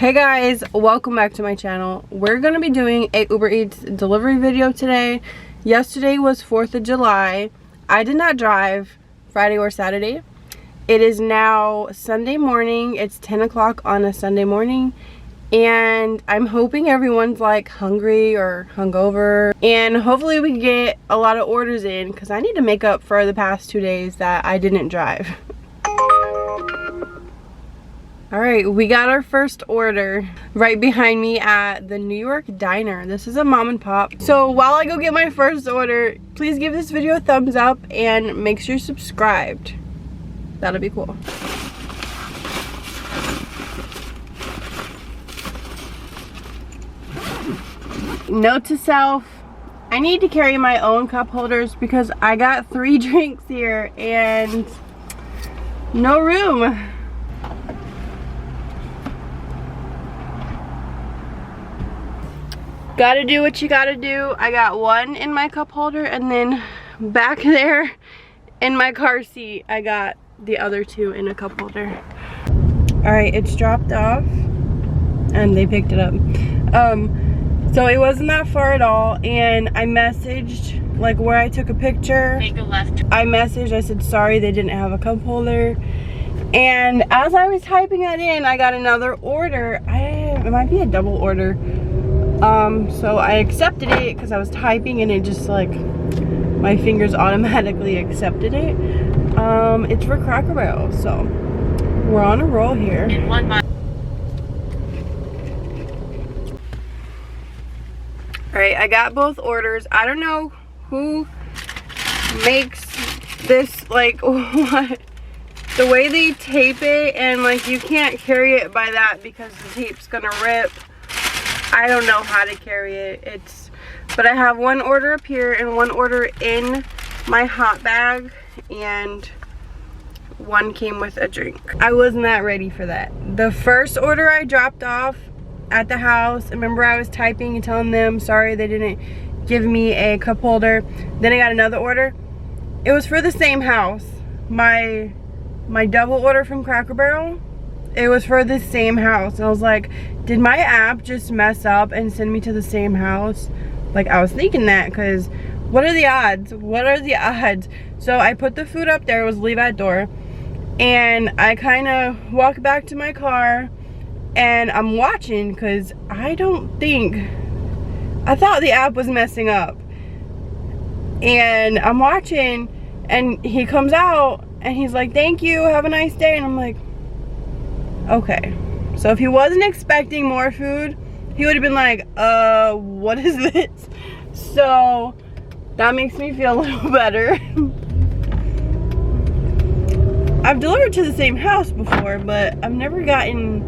Hey guys, welcome back to my channel. We're gonna be doing a Uber Eats delivery video today. Yesterday was 4th of July. I did not drive Friday or Saturday. It is now Sunday morning. It's 10 o'clock on a Sunday morning. And I'm hoping everyone's like hungry or hungover. And hopefully we get a lot of orders in because I need to make up for the past 2 days that I didn't drive. Alright, we got our first order right behind me at the New York Diner. This is a mom and pop. So while I go get my first order, please give this video a thumbs up and make sure you're subscribed. That'll be cool. Note to self, I need to carry my own cup holders because I got 3 drinks here and no room. Gotta do what you gotta do. I got 1 in my cup holder and then back there in my car seat I got the other 2 in a cup holder. Alright, it's dropped off and they picked it up. So it wasn't that far at all, and I messaged like where I took a picture. Take a left. I messaged, I said sorry they didn't have a cup holder. And as I was typing that in, I got another order. It might be a double order. So I accepted it because I was typing and it just like, my fingers automatically accepted it. It's for Cracker Barrel, so we're on a roll here. In 1 mile. Alright, I got both orders. I don't know who makes this, like, what? The way they tape it, and like you can't carry it by that because the tape's gonna rip. I don't know how to carry it. But I have 1 order up here and 1 order in my hot bag, and 1 came with a drink. I was not ready for that. The first order I dropped off at the house, remember I was typing and telling them sorry they didn't give me a cup holder. Then I got another order. It was for the same house. My double order from Cracker Barrel, it was for the same house. And I was like, did my app just mess up and send me to the same house? Like, I was thinking that, because what are the odds? What are the odds? So I put the food up there. It was leave at door. And I kind of walked back to my car and I'm watching because I thought the app was messing up. And I'm watching and he comes out and he's like, thank you, have a nice day. And I'm like, okay. So if he wasn't expecting more food, he would have been like, what is this? So that makes me feel a little better. I've delivered to the same house before, but I've never gotten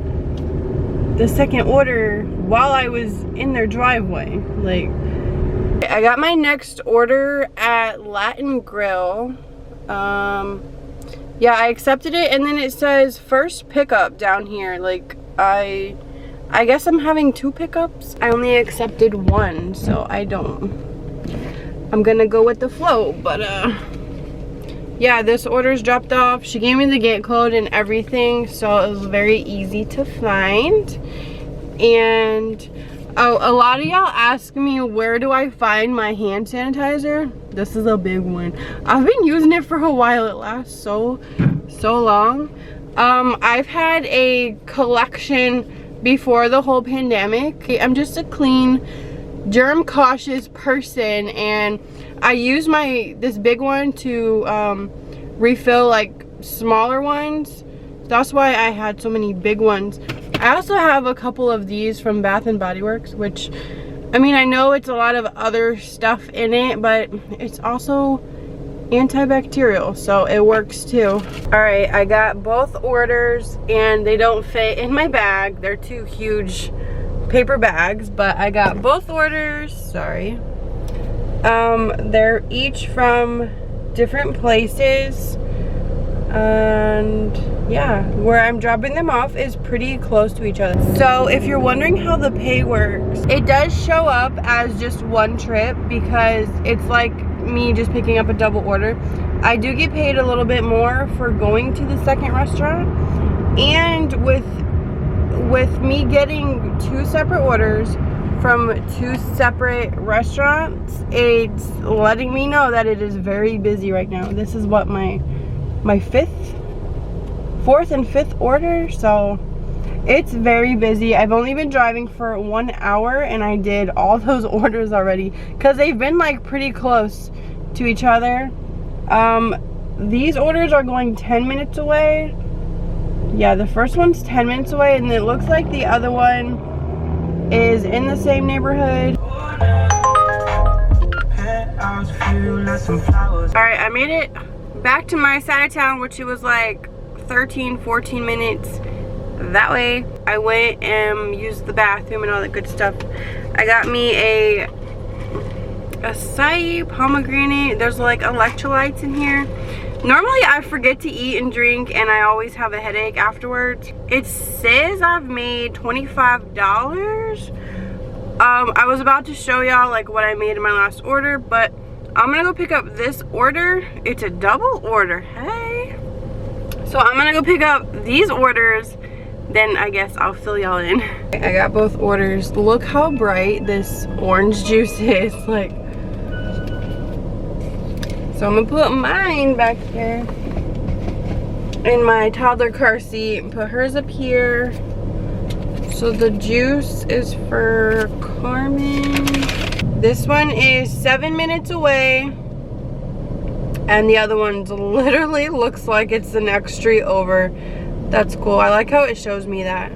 the second order while I was in their driveway. Like, I got my next order at Latin Grill. Yeah, I accepted it, and then it says first pickup down here. Like, I guess I'm having 2 pickups. I only accepted 1, so I'm gonna go with the flow. But yeah, this order's dropped off. She gave me the gate code and everything, so it was very easy to find. And oh, a lot of y'all ask me, where do I find my hand sanitizer? This is a big one. I've been using it for a while. It lasts so long. I've had a collection before the whole pandemic. I'm just a clean, germ cautious person, and I use this big one to refill like smaller ones. That's why I had so many big ones. I also have a couple of these from Bath and Body Works, which, I mean, I know it's a lot of other stuff in it, but it's also antibacterial, so it works too. Alright, I got both orders and they don't fit in my bag. They're 2 huge paper bags, but I got both orders. Sorry. They're each from different places, and yeah, where I'm dropping them off is pretty close to each other. So if you're wondering how the pay works, it does show up as just 1 trip because it's like me just picking up a double order. I do get paid a little bit more for going to the second restaurant, and with with me getting 2 separate orders from 2 separate restaurants, it's letting me know that it is very busy right now. This is what my 4th and 5th order, so it's very busy. I've only been driving for 1 hour and I did all those orders already because they've been like pretty close to each other. These orders are going 10 minutes away. Yeah, the first one's 10 minutes away, and it looks like the other one is in the same neighborhood. Alright, I made it back to my side of town, which it was like 13-14 minutes that way. I went and used the bathroom and all that good stuff. I got me a acai pomegranate. There's like electrolytes in here. Normally I forget to eat and drink and I always have a headache afterwards. It says I've made $25. I was about to show y'all like what I made in my last order, but I'm gonna go pick up this order. It's a double order, hey. So I'm gonna go pick up these orders, then I guess I'll fill y'all in. I got both orders. Look how bright this orange juice is, like. So I'm gonna put mine back here in my toddler car seat and put hers up here. So the juice is for Carmen. This one is 7 minutes away. And the other one's literally looks like it's the next street over. That's cool. I like how it shows me that.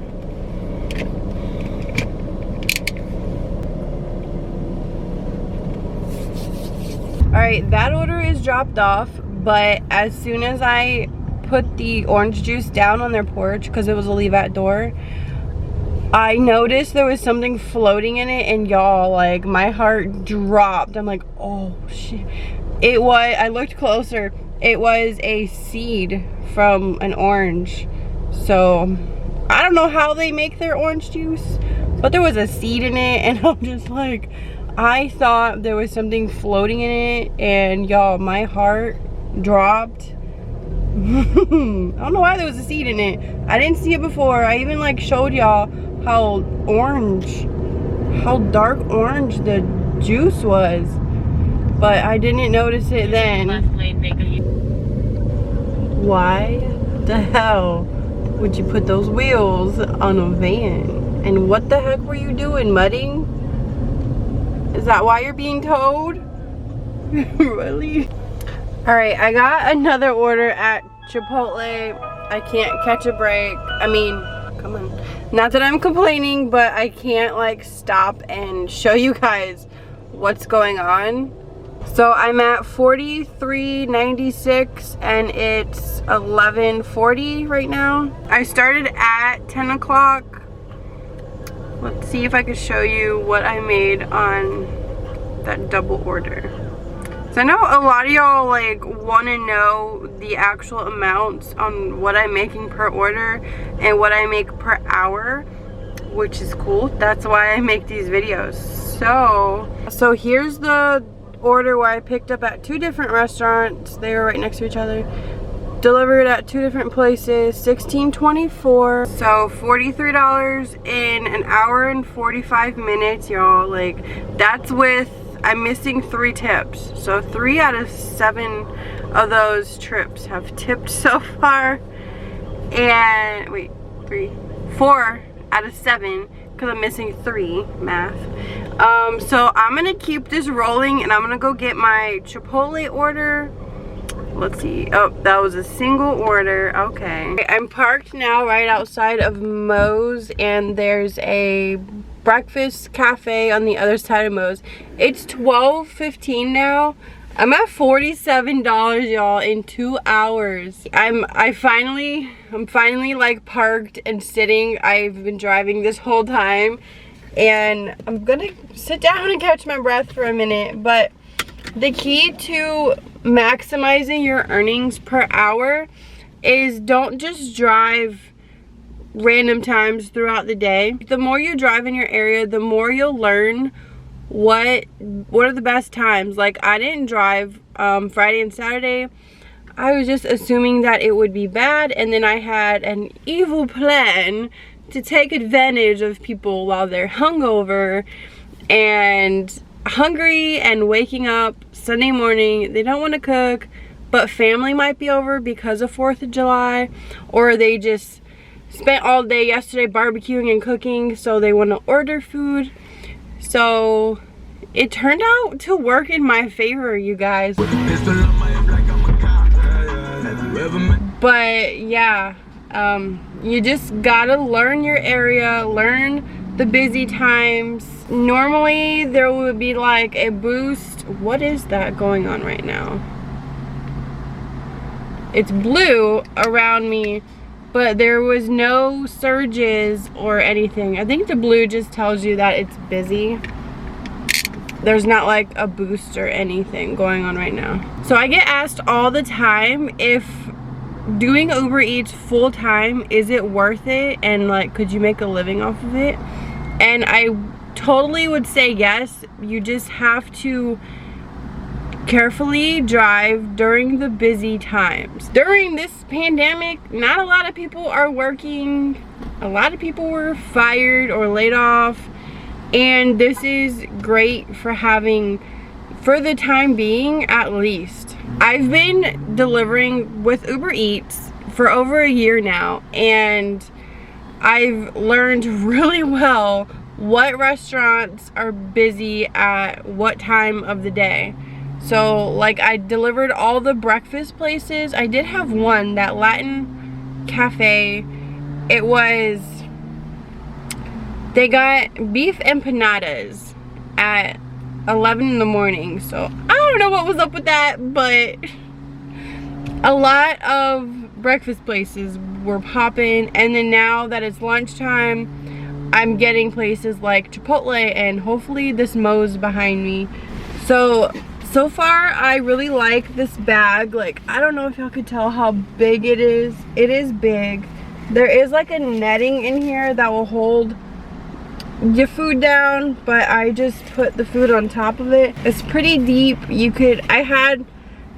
Alright, that order is dropped off, but as soon as I put the orange juice down on their porch, because it was a leave at door, I noticed there was something floating in it, and y'all, like, my heart dropped. I'm like, oh shit. It was, I looked closer, it was a seed from an orange. So, I don't know how they make their orange juice, but there was a seed in it, and I'm just like, I thought there was something floating in it, and y'all, my heart dropped. I don't know why there was a seed in it. I didn't see it before. I even like showed y'all how dark orange the juice was, but I didn't notice it then. Why the hell would you put those wheels on a van? And what the heck were you doing, mudding? Is that why you're being towed? Really? Alright, I got another order at Chipotle. I can't catch a break. I mean, come on. Not that I'm complaining, but I can't like stop and show you guys what's going on. So I'm at 43.96 and it's 11:40 right now. I started at 10 o'clock. Let's see if I can show you what I made on that double order. So I know a lot of y'all like want to know the actual amounts on what I'm making per order and what I make per hour, which is cool. That's why I make these videos. So here's the order where I picked up at 2 different restaurants. They were right next to each other. Delivered at 2 different places, $16.24. So $43 in an hour and 45 minutes, y'all. Like, that's with, I'm missing 3 tips. So 3 out of 7 of those trips have tipped so far. And, wait, 4 out of 7, because I'm missing 3, math. So I'm gonna keep this rolling and I'm gonna go get my Chipotle order. Let's see. Oh, that was a single order. Okay. I'm parked now right outside of Moe's, and there's a breakfast cafe on the other side of Moe's. It's 12:15 now. I'm at $47, y'all, in 2 hours. I'm finally like parked and sitting. I've been driving this whole time, and I'm gonna sit down and catch my breath for a minute. But the key to maximizing your earnings per hour is don't just drive random times throughout the day. The more you drive in your area, the more you'll learn what are the best times. Like, I didn't drive Friday and Saturday. I was just assuming that it would be bad, and then I had an evil plan to take advantage of people while they're hungover and hungry and waking up Sunday morning. They don't want to cook, but family might be over because of 4th of July, or they just spent all day yesterday barbecuing and cooking, so they want to order food. So it turned out to work in my favor, you guys. But yeah, you just gotta learn your area, learn the busy times. Normally there would be like a boost. What is that going on right now? It's blue around me, but there was no surges or anything. I think the blue just tells you that it's busy. There's not like a boost or anything going on right now. So I get asked all the time if doing Uber Eats full time, is it worth it? And like, could you make a living off of it? And I totally would say yes. You just have to carefully drive during the busy times. During this pandemic, not a lot of people are working. A lot of people were fired or laid off. And this is great for having, for the time being at least. I've been delivering with Uber Eats for over a year now, and I've learned really well what restaurants are busy at what time of the day. So like, I delivered all the breakfast places. I did have one, that Latin cafe. It was, they got beef empanadas at 11 in the morning. So I don't know what was up with that, but a lot of breakfast places were popping. And then now that it's lunchtime, I'm getting places like Chipotle, and hopefully this Moe's behind me. So far I really like this bag. Like, I don't know if y'all could tell how big it is. It is big. There is like a netting in here that will hold your food down, but I just put the food on top of it. It's pretty deep. You could, I had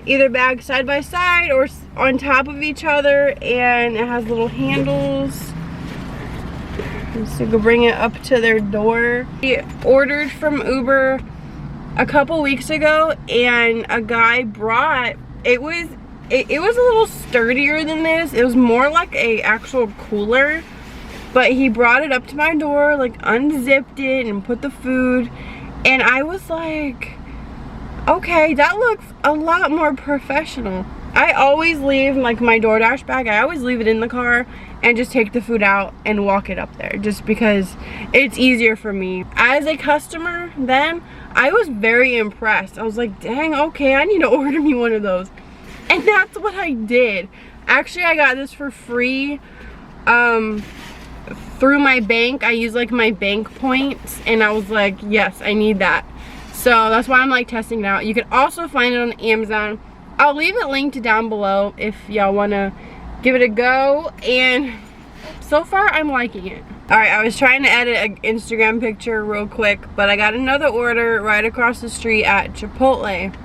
either bags side by side or on top of each other, and it has little handles. So you can bring it up to their door. We ordered from Uber a couple weeks ago, and a guy brought, it was a little sturdier than this. It was more like a actual cooler, but he brought it up to my door, like unzipped it and put the food, and I was like, okay, that looks a lot more professional. I always leave like my DoorDash bag, I always leave it in the car and just take the food out and walk it up there, just because it's easier for me. As a customer then, I was very impressed. I was like, dang, okay, I need to order me one of those. And that's what I did. Actually, I got this for free through my bank. I use like my bank points, and I was like, yes, I need that. So that's why I'm like testing it out. You can also find it on Amazon. I'll leave it linked down below if y'all want to give it a go, and so far I'm liking it. Alright, I was trying to edit an Instagram picture real quick, but I got another order right across the street at Chipotle.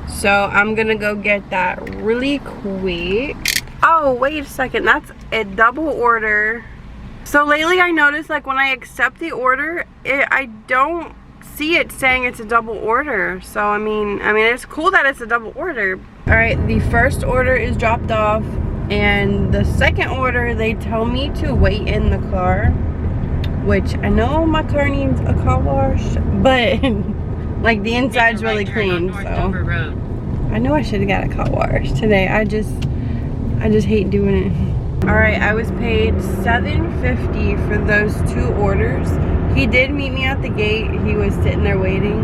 So I'm gonna go get that really quick. Oh, wait a second, that's a double order. So lately I noticed, like, when I accept the order, I don't see it saying it's a double order. So I mean it's cool that it's a double order. Alright, the first order is dropped off, and the second order they tell me to wait in the car, which I know my car needs a car wash, but like the inside's really clean, so I know I should have got a car wash today. I just hate doing it. Alright, I was paid $7.50 for those 2 orders. He did meet me at the gate. He was sitting there waiting,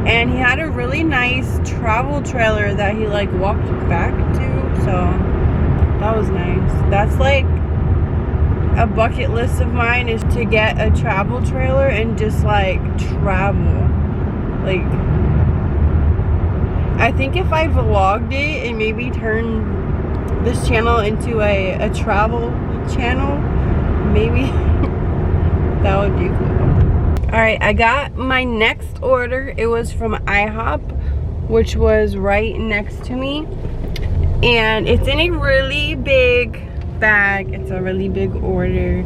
and he had a really nice travel trailer that he like walked back to, so that was nice. That's like a bucket list of mine, is to get a travel trailer and just like travel. Like, I think if I vlogged it and maybe turn this channel into a travel channel, maybe that would be cool. Alright, I got my next order. It was from IHOP, which was right next to me, and it's in a really big bag. It's a really big order.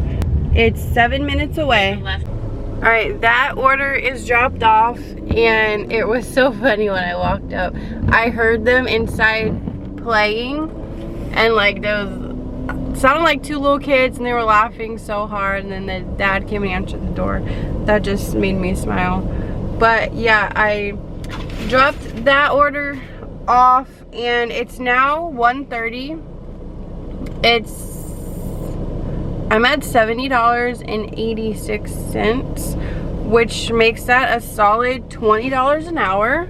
It's 7 minutes away. All right, that order is dropped off, and it was so funny when I walked up. I heard them inside playing, and like those sounded like two little kids, and they were laughing so hard, and then the dad came and answered the door. That just made me smile. But yeah, I dropped that order off, and it's now 1:30. I'm at $70.86, which makes that a solid $20 an hour.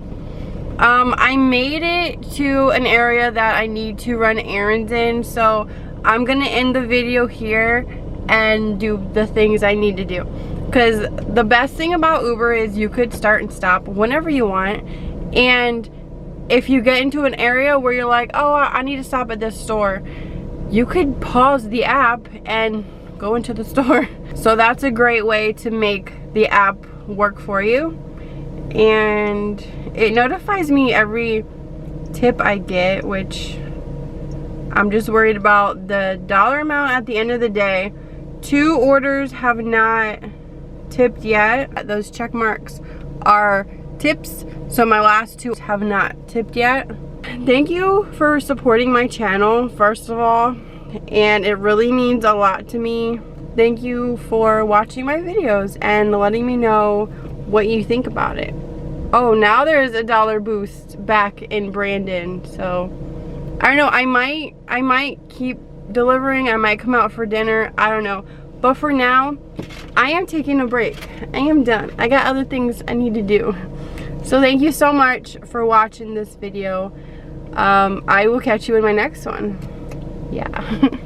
I made it to an area that I need to run errands in, so I'm gonna end the video here and do the things I need to do. Because the best thing about Uber is you could start and stop whenever you want, and if you get into an area where you're like, oh, I need to stop at this store, you could pause the app and go into the store. So that's a great way to make the app work for you. And it notifies me every tip I get, which I'm just worried about the dollar amount at the end of the day. 2 orders have not tipped yet. Those check marks are tips, so my last 2 have not tipped yet. Thank you for supporting my channel, first of all, and it really means a lot to me. Thank you for watching my videos and letting me know what you think about it. Oh, now there's a $1 boost back in Brandon, so I don't know. I might keep delivering. I might come out for dinner. I don't know. But for now, I am taking a break. I am done. I got other things I need to do. So thank you so much for watching this video. I will catch you in my next one. Yeah.